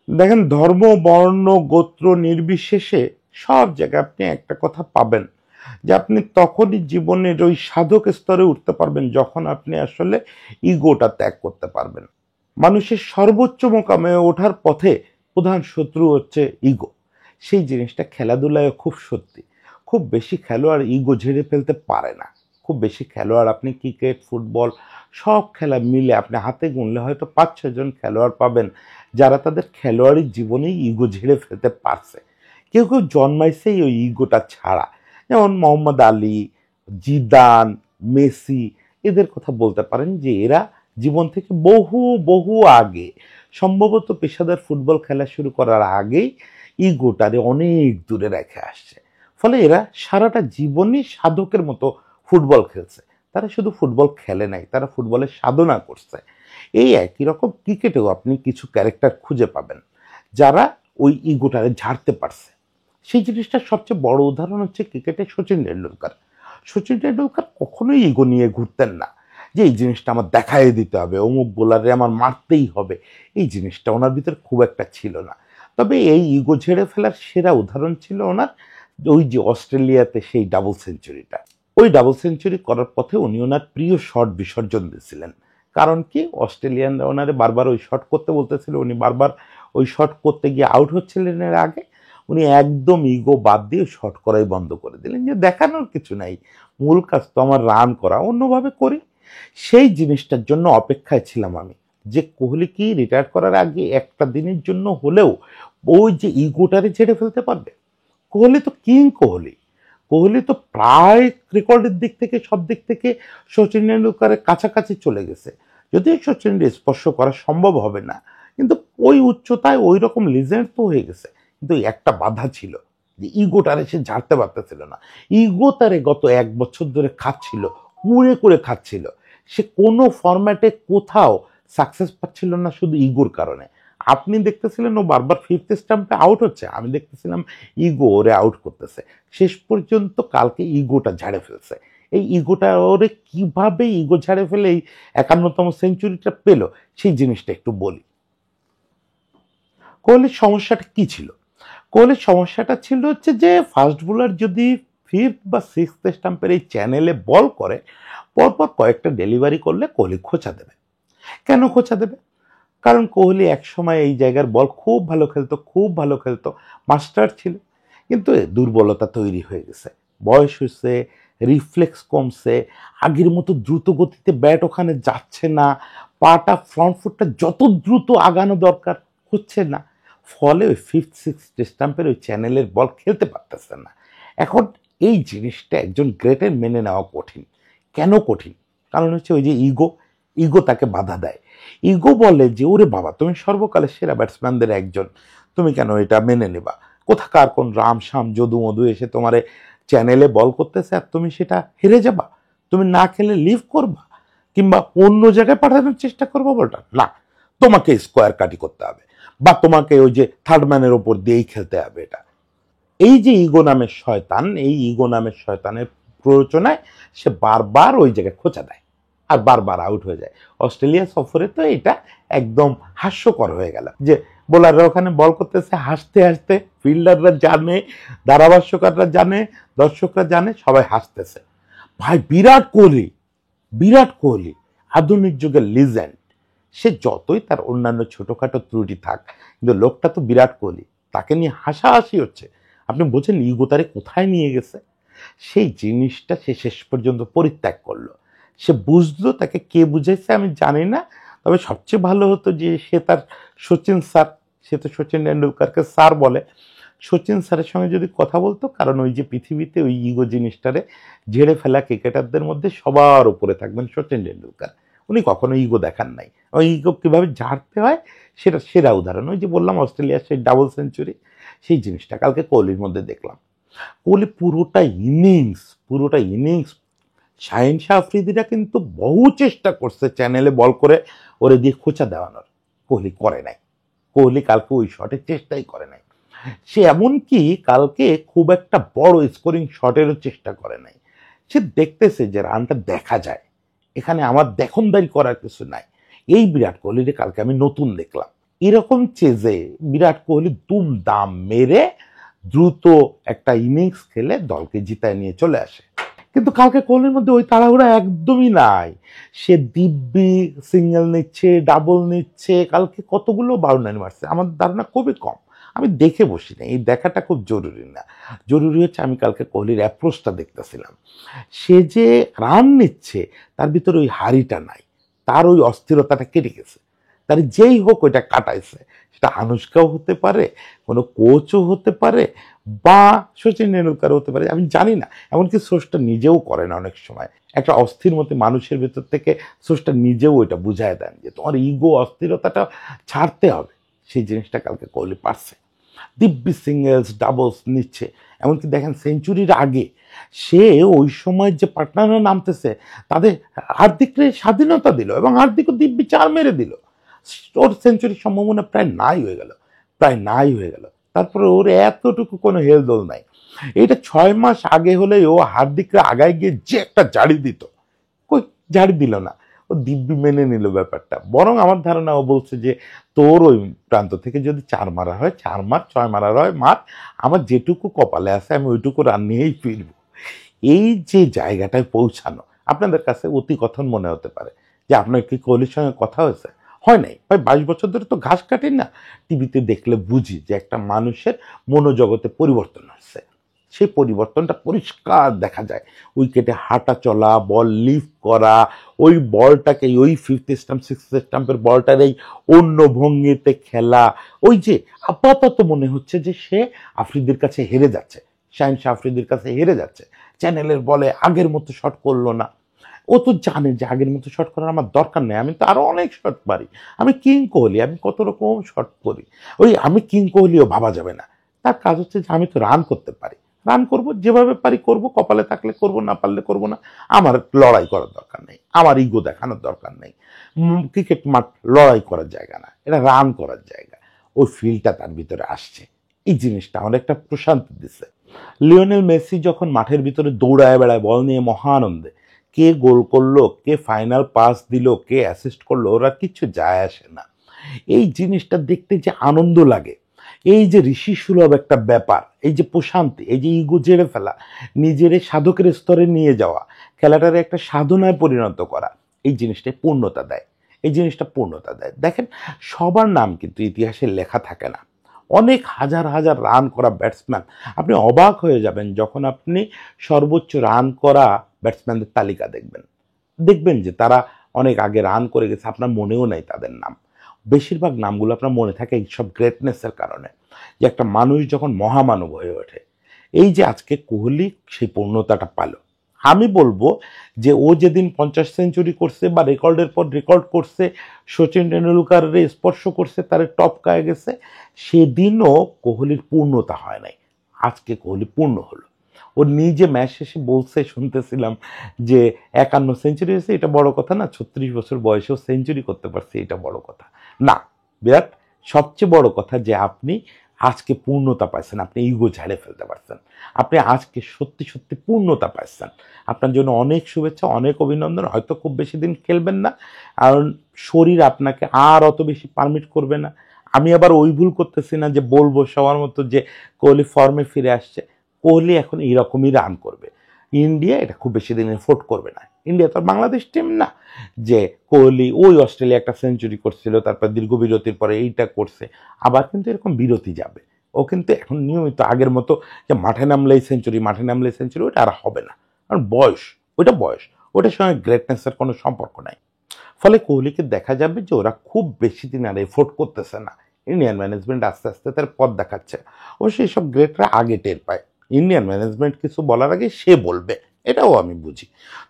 দেখেন, ধর্ম, বর্ণ, গোত্র নির্বিশেষে সব জায়গায় আপনি একটা কথা পাবেন, যে আপনি তখনই জীবনের ওই সাধক স্তরে উঠতে পারবেন যখন আপনি আসলে ইগোটা ত্যাগ করতে পারবেন। মানুষের সর্বোচ্চ মোকামে ওঠার পথে প্রধান শত্রু হচ্ছে ইগো। সেই জিনিসটা খেলাধুলায় খুব সত্যি। খুব বেশি খেলোয়াড় ইগো ঝেড়ে ফেলতে পারে না। খুব বেশি খেলোয়াড় আপনি ক্রিকেট, ফুটবল সব খেলা মিলে আপনি হাতে গুনলে হয়তো 5-6 জন খেলোয়াড় পাবেন যারা তাদের খেলোয়াড়ি জীবনেই ইগো ঝেড়ে ফেলতে পারছে। কেউ কেউ জন্মাইছেই ওই ইগোটা ছাড়া, যেমন মোহাম্মদ আলী, জিদান, মেসি, এদের কথা বলতে পারেন যে এরা জীবন থেকে বহু বহু আগে, সম্ভবত পেশাদার ফুটবল খেলা শুরু করার আগেই ইগোটারে অনেক দূরে রেখে আসছে। ফলে এরা সারাটা জীবনই সাধকের মতো ফুটবল খেলছে। তারা শুধু ফুটবল খেলে নাই, তারা ফুটবলের সাধনা করছে। এই একই রকম ক্রিকেটেও আপনি কিছু ক্যারেক্টার খুঁজে পাবেন যারা ওই ইগোটারে ঝাড়তে পারছে। সেই জিনিসটার সবচেয়ে বড় উদাহরণ হচ্ছে ক্রিকেটে সচিন টেন্ডুলকার। সচিন টেন্ডুলকার কখনোই ইগো নিয়ে ঘুরতেন না, যে এই জিনিসটা আমার দেখাই দিতে হবে, অমুক বোলারে আমার মারতেই হবে। এই জিনিসটা ওনার ভিতরে খুব একটা ছিল না। তবে এই ইগো ঝেড়ে ফেলার সেরা উদাহরণ ছিল ওনার ওই যে অস্ট্রেলিয়াতে সেই ডাবল সেঞ্চুরিটা। ওই ডাবল সেঞ্চুরি করার পথে উনি ওনার প্রিয় শট বিসর্জন দিয়েছিলেন। কারণ কি, অস্ট্রেলিয়ানরা ওনারে বারবার ওই শট করতে বলতেছিল, উনি বারবার ওই শট করতে গিয়ে আউট হচ্ছিলেন। এর আগে উনি একদম ইগো বাদ দিয়ে শট করাই বন্ধ করে দিলেন, যে দেখানোর কিছু নাই, মূল কাজ তো আমার রান করা, অন্যভাবে করি। সেই জিনিসটার জন্য অপেক্ষায় ছিলাম আমি, যে কোহলি কি রিটায়ার করার আগে একটা দিনের জন্য হলেও ওই যে ইগোটারে ঝেড়ে ফেলতে পারবে। কোহলি তো কিং কোহলি। কোহলি তো প্রায় রেকর্ডের দিক থেকে, সব দিক থেকে সচিন টেন্ডুলকারের কাছাকাছি চলে গেছে। যদিও সচিনকে স্পর্শ করা সম্ভব হবে না, কিন্তু ওই উচ্চতায় ওই রকম লিজেন্ড তো হয়ে গেছে। কিন্তু একটা বাধা ছিল, যে ইগোটারে সে ঝাড়তে পারতেছিল না। ইগো তারে গত 1 বছর ধরে খাচ্ছিল, কুড়ে করে খাচ্ছিল। সে কোনো ফরম্যাটে কোথাও সাকসেস পাচ্ছিল না, শুধু ইগোর কারণে। আপনি দেখতেছিলেন ও বারবার ফিফথ স্টাম্পে আউট হচ্ছে, আমি দেখতেছিলাম ইগো ওরে আউট করতেছে। শেষ পর্যন্ত কালকে ইগোটা ঝাড়ে ফেলছে। এই ইগোটা ওরে কিভাবে ইগো ঝাড়ে ফেলে এই 51তম সেঞ্চুরিটা পেল, সেই জিনিসটা একটু বলি। কোহলির সমস্যাটা কি ছিল? কোহলির সমস্যাটা ছিল হচ্ছে যে ফাস্ট বোলার যদি ফিফথ বা সিক্সথ স্টাম্পের এই চ্যানেলে বল করে, পরপর কয়েকটা ডেলিভারি করলে কোহলি খোঁচা দেবে। কেন খোঁচা দেবে? কারণ কোহলি একসময় এই জায়গার বল খুব ভালো খেলতো, খুব ভালো খেলতো, মাস্টার ছিল। কিন্তু দুর্বলতা তৈরি হয়ে গেছে, বয়স হয়েছে, রিফ্লেক্স কমছে, আগের মতো দ্রুত গতিতে ব্যাট ওখানে যাচ্ছে না, পাটা ফ্রন্ট ফুটটা যত দ্রুত আগানো দরকার হচ্ছে না। ফলে ওই ফিফথ সিক্সথ স্টাম্পের ওই চ্যানেলের বল খেলতে পারতেছে না। এখন এই জিনিসটা একজন গ্রেটের মেনে নেওয়া কঠিন। কেন কঠিন? কারণ হচ্ছে ওই যে ইগো, ইগো তাকে বাধা দেয়। ইগো বলে যে ওরে বাবা, তুমি সর্বকালের সেরা ব্যাটসম্যানদের একজন, তুমি কেন এটা মেনে নেবা? কোথাকার কোন রাম শাম যদু মধু এসে তোমারে চ্যানেলে বল করতেছে আর তুমি সেটা হেরে যাবা? তুমি না খেলে লিভ করবা, কিংবা অন্য জায়গায় পাঠানোর চেষ্টা করবো বলটা? না, তোমাকে স্কোয়ার কাটি করতে হবে, বা তোমাকে ওই যে থার্ড ম্যানের ওপর দিয়েই খেলতে হবে। এটা এই যে ইগো নামের শয়তান, এই ইগো নামের শয়তানের প্ররোচনায় সে বারবার ওই জায়গায় খোঁচা দেয় আর বারবার আউট হয়ে যায়। অস্ট্রেলিয়া সফরে তো এটা একদম হাস্যকর হয়ে গেল, যে বোলাররা ওখানে বল করতেছে হাসতে হাসতে, ফিল্ডাররা জানে, ধারাভাষ্যকাররা জানে, দর্শকরা জানে, সবাই হাসতেছে। ভাই, বিরাট কোহলি, বিরাট কোহলি আধুনিক যুগের লিজেন্ড। সে যতই তার অন্যান্য ছোটখাটো ত্রুটি থাক, কিন্তু লোকটা তো বিরাট কোহলি, তাকে নিয়ে হাসাহাসি হচ্ছে। আপনি বোঝেন ইগো তারে কোথায় নিয়ে গেছে? সেই জিনিসটা সে শেষ পর্যন্ত পরিত্যাগ করলো। সে বুঝলো, তাকে কে বুঝাইছে আমি জানি না। তবে সবচেয়ে ভালো হতো যে সে তার সচিন স্যার, সে তো সচিন টেন্ডুলকারকে স্যার বলে, সচিন স্যারের সঙ্গে যদি কথা বলতো। কারণ ওই যে পৃথিবীতে ওই ইগো জিনিসটারে ঝেড়ে ফেলা ক্রিকেটারদের মধ্যে সবার উপরে থাকবেন সচিন টেন্ডুলকার। উনি কখনো ইগো দেখান নাই। ওই ইগো কিভাবে ঝাড়তে হয় সেটা সেরা উদাহরণ ওই যে বললাম অস্ট্রেলিয়ার সেই ডাবল সেঞ্চুরি। সেই জিনিসটা কালকে কোহলির মধ্যে দেখলাম। কোহলি পুরোটা ইনিংস শাহিন শাহ আফ্রিদিরা কিন্তু বহু চেষ্টা করছে চ্যানেলে বল করে ওরে দিয়ে খোঁচা দেওয়ানোর। কোহলি করে নাই। কোহলি কালকে ওই শটের চেষ্টাই করে নাই। সে এমনকি কালকে খুব একটা বড় স্কোরিং শটেরও চেষ্টা করে নাই। সে দেখতেছে যে রানটা দেখা যায়, এখানে আমার দেখনদারি করার কিছু নাই। এই বিরাট কোহলির কালকে আমি নতুন দেখলাম। এরকম চেজে বিরাট কোহলি দুমদাম মেরে দ্রুত একটা ইনিংস খেলে দলকে জিতায় নিয়ে চলে আসে। কিন্তু কালকে কোহলির মধ্যে ওই তাড়াহুড়া একদমই নাই। সে দিব্যি সিঙ্গেল নিচ্ছে, ডাবল নিচ্ছে, কালকে কতগুলো বাউন্ডারি মারছে আমার ধারণা খুবই কম। আমি দেখে বসি না, এই দেখাটা খুব জরুরি না, জরুরি হচ্ছে আমি কালকে কোহলির অ্যাপ্রোচটা দেখতেছিলাম। সে যে রান নিচ্ছে তার ভিতরে ওই হাড়িটা নাই, তার ওই অস্থিরতাটা কেটে গেছে। তার যেই হোক ওইটা কাটাইছে, সেটা আনুশকাও হতে পারে, কোনো কোচও হতে পারে, বা সচিন টেন্ডুলকারও হতে পারে, আমি জানি না। এমনকি স্রষ্টা নিজেও করে না অনেক সময়, একটা অস্থির মতো মানুষের ভেতর থেকে স্রষ্টা নিজেও ওইটা বুঝায় দেন যে তোমার ইগো অস্থিরতাটা ছাড়তে হবে। সেই জিনিসটা কালকে কোহলি পারছে, দিব্যি সিঙ্গেলস ডাবলস নিচ্ছে। এমনকি দেখেন সেঞ্চুরির আগে সে ওই সময় যে পার্টনাররা নামতেছে তাদের হার্দিককে স্বাধীনতা দিল এবং হার্দিকও দিব্যি 4 মেরে দিল। ওর সেঞ্চুরির সম্ভাবনা প্রায় নাই হয়ে গেল, প্রায় নাই হয়ে গেল। তারপরে ওর এতটুকু কোনো হেলদোল নাই। এটা 6 মাস আগে হলে ও হার্দিককে আগায় গিয়ে যে একটা জাড়ি দিত, কই জাড়ি দিল না, ও দিব্যি মেনে নিল ব্যাপারটা। বরং আমার ধারণা ও বলছে যে তোর ওই প্রান্ত থেকে যদি 4 মারা হয় 4 মার, 6 মারা হয় মার, আমার যেটুকু কপালে আছে আমি ওইটুকু রান নিয়েই ফিরব। এই যে জায়গাটায় পৌঁছানো আপনাদের কাছে অতি কথন মনে হতে পারে যে আপনার কি কোহলির সঙ্গে কথা হয়েছে, হয় নাই ভাই। 22 বছর ধরে তো ঘাস কাটি না, টিভিতে দেখলে বুঝি যে একটা মানুষের মনোজগতে পরিবর্তন হচ্ছে। সেই পরিবর্তনটা পরিষ্কার দেখা যায়, উইকেটে হাঁটা চলা, বল লিফট করা, ওই বলটাকে ওই 5th স্টাম্প 6th স্টাম্পের বলটার এই অন্য ভঙ্গিতে খেলা। ওই যে আপাতত মনে হচ্ছে যে সে আফ্রিদির কাছে হেরে যাচ্ছে, শাহিন শাহ আফ্রিদির কাছে হেরে যাচ্ছে। চ্যানেলের বলে আগের মতো শট করলো না। ও তো জানে যে আগের মতো শট করার আমার দরকার নেই, আমি তো আরো অনেক শট পারি, আমি কিং কোহলি, আমি কত রকম শট করি। ওই আমি কিং কোহলিও ভাবা যাবে না। তার কাজ হচ্ছে যে আমি তো রান করতে পারি, রান করব, যেভাবে পারি করব, কপালে থাকলে করব, না পারলে করব না। আমার লড়াই করার দরকার নেই, আমার ইগো দেখানোর দরকার নেই। ক্রিকেট মাঠ লড়াই করার জায়গা না, এটা রান করার জায়গা। ওই ফিলটা তার ভিতরে আসছে, এই জিনিসটা আমার একটা প্রশান্তি দিচ্ছে। লিওনেল মেসি যখন মাঠের ভিতরে দৌড়ায় বেড়ায় বল নিয়ে মহানন্দে, কে গোল করলো, কে ফাইনাল পাস দিল, কে অ্যাসিস্ট করলো, ওরা কিছু যায় আসে না। এই জিনিসটা দেখতে যে আনন্দ লাগে, এই যে ঋষি সুলভ একটা ব্যাপার, এই যে প্রশান্তি, এই যে ইগো জেড়ে ফেলা, নিজের সাধকের স্তরে নিয়ে যাওয়া, খেলাটারে একটা সাধনায় পরিণত করা, এই জিনিসটাই পূর্ণতা দেয়। এই জিনিসটা পূর্ণতা দেয়। দেখেন সবার নাম কিন্তু ইতিহাসে লেখা থাকে না। অনেক হাজার হাজার রান করা ব্যাটসম্যান, আপনি অবাক হয়ে যাবেন যখন আপনি সর্বোচ্চ রান করা ব্যাটসম্যানদের তালিকা দেখবেন। দেখবেন যে তারা অনেক আগে রান করে গেছে, আপনার মনেও নাই তাদের নাম। বেশিরভাগ নামগুলো আপনার মনে থাকে এইসব গ্রেটনেসের কারণে, যে একটা মানুষ যখন মহামানব হয়ে ওঠে। এই যে আজকে কোহলি সেই পূর্ণতাটা পালো। আমি বলবো যে ও যেদিন 50 সেঞ্চুরি করছে বা রেকর্ডের পর রেকর্ড করছে, সচিন টেন্ডুলকারের স্পর্শ করছে, তার টপ কায়ে গেছে, সেদিনও কোহলির পূর্ণতা হয় নাই। আজকে কোহলি পূর্ণ হলো। ও নিজে ম্যাচ শেষে বলছে, শুনতেছিলাম যে 51 সেঞ্চুরি হয়েছে, এটা বড় কথা না, 36 বছর বয়সেও সেঞ্চুরি করতে পারছে, এটা বড় কথা না। বিরাট, সবচেয়ে বড় কথা যে আপনি আজকে পূর্ণতা পাইছেন, আপনি ইগো ঝেড়ে ফেলতে পারছেন, আপনি আজকে সত্যি সত্যি পূর্ণতা পাইছেন। আপনার জন্য অনেক শুভেচ্ছা, অনেক অভিনন্দন। হয়তো খুব বেশি দিন খেলবেন না, কারণ শরীর আপনাকে আর অত বেশি পারমিট করবে না। আমি আবার ওই ভুল করতেছি না যে বলবো সবার মতো যে কোহলি ফর্মে ফিরে আসছে। কোহলি এখন এইরকমই রান করবে, ইন্ডিয়া এটা খুব বেশি দিন এফোর্ট করবে না। ইন্ডিয়া তো বাংলাদেশ টিম না যে কোহলি ওই অস্ট্রেলিয়া একটা সেঞ্চুরি করছিল, তারপর দীর্ঘ বিরতির পরে এইটা করছে, আবার কিন্তু এরকম বিরতি যাবে। ও কিন্তু এখন নিয়মিত আগের মতো যে মাঠে নামলেই সেঞ্চুরি, মাঠে নামলেই সেঞ্চুরি, ওটা আর হবে না। কারণ বয়স, ওইটা বয়স, ওটার সঙ্গে গ্রেটনেসের কোনো সম্পর্ক নাই। ফলে কোহলিকে দেখা যাবে যে ওরা খুব বেশি দিন আর এফোর্ট করতেছে না। ইন্ডিয়ান ম্যানেজমেন্ট আস্তে আস্তে তার পথ দেখাচ্ছে। অবশ্যই এইসব গ্রেটরা আগে টের পায়, ইন্ডিয়ান ম্যানেজমেন্ট কিছু বলার আগে সে বলবে, এটাও আমি বুঝি।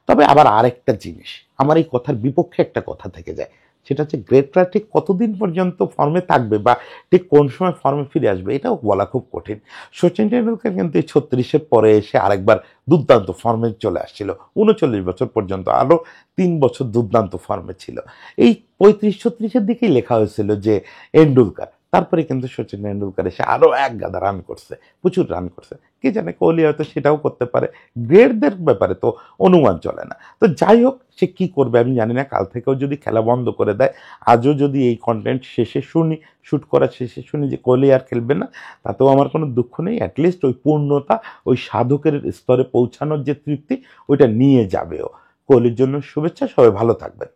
তবে আবার আরেকটা জিনিস, আমার এই কথার বিপক্ষে একটা কথা থেকে যায়, সেটা হচ্ছে গ্রেটরা ঠিক কতদিন পর্যন্ত ফর্মে থাকবে বা ঠিক কোন সময় ফর্মে ফিরে আসবে, এটাও বলা খুব কঠিন। সচিন টেন্ডুলকার কিন্তু এই 36-এর পরে এসে আরেকবার দুর্দান্ত ফর্মে চলে আসছিল, 39 বছর পর্যন্ত আরও 3 বছর দুর্দান্ত ফর্মে ছিল। এই 35-36-এর দিকেই লেখা হয়েছিল যে এন্ডুলকার, তারপরে কিন্তু সচিন টেন্ডুলকার এসে আরও এক গাদা রান করছে, প্রচুর রান করছে। কে জানে, কোহলি হয়তো সেটাও করতে পারে। গ্রেডদের ব্যাপারে তো অনুমান চলে না। তো যাই হোক, সে কি করবে আমি জানি না। কাল থেকেও যদি খেলা বন্ধ করে দেয়, আজও যদি এই কন্টেন্ট শেষে শুনি, শ্যুট করা শেষে শুনি যে কোহলি আর খেলবে না, তাতেও আমার কোনো দুঃখ নেই। অ্যাটলিস্ট ওই পূর্ণতা, ওই সাধকের স্তরে পৌঁছানোর যে তৃপ্তি, ওইটা নিয়ে যাবেও। কোহলির জন্য শুভেচ্ছা, সবাই ভালো থাকবেন।